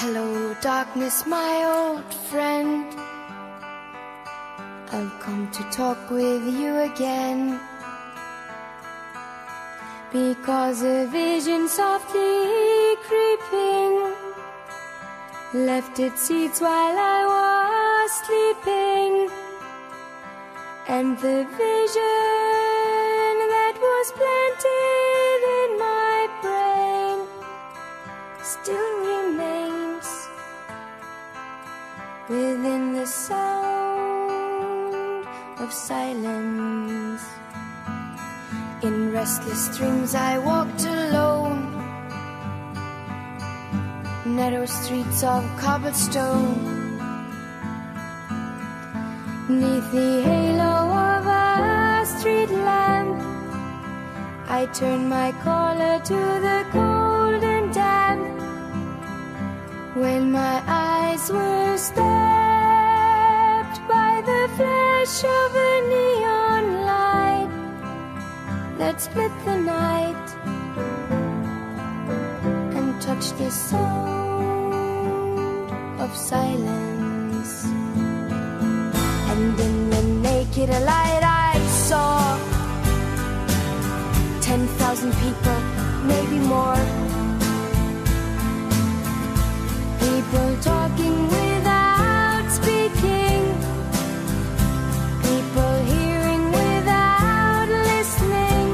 Hello, darkness, my old friend. I've come to talk with you again, because a vision softly creeping left its seeds while I was sleeping, and the vision that was planted in my brain still remains within the sound of silence. In restless dreams I walked alone, narrow streets of cobblestone, neath the halo of a street lamp. I turned my collar to the cold and damp, when my eyes were stabbed by the flash of a neon light that split the night and touched the sound of silence. And in the naked light I saw 10,000 people, maybe more, people talking without speaking, people hearing without listening,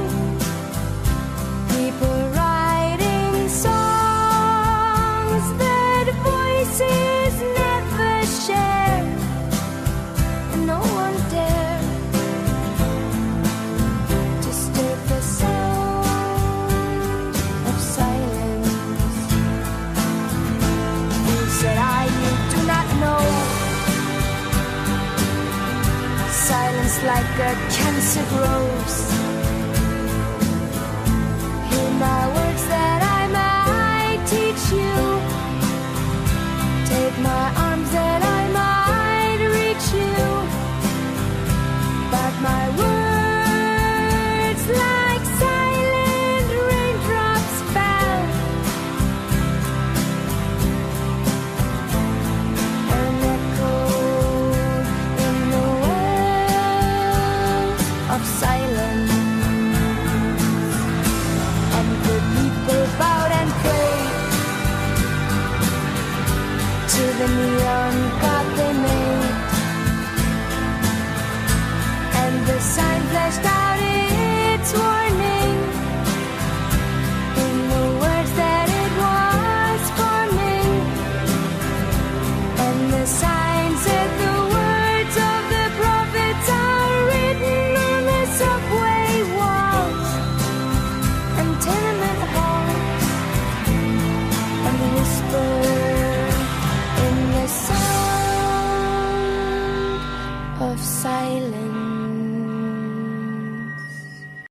people writing songs that voices never share, and no one dare disturb the sound of silence. He said, you do not know, silence like a cancer grows.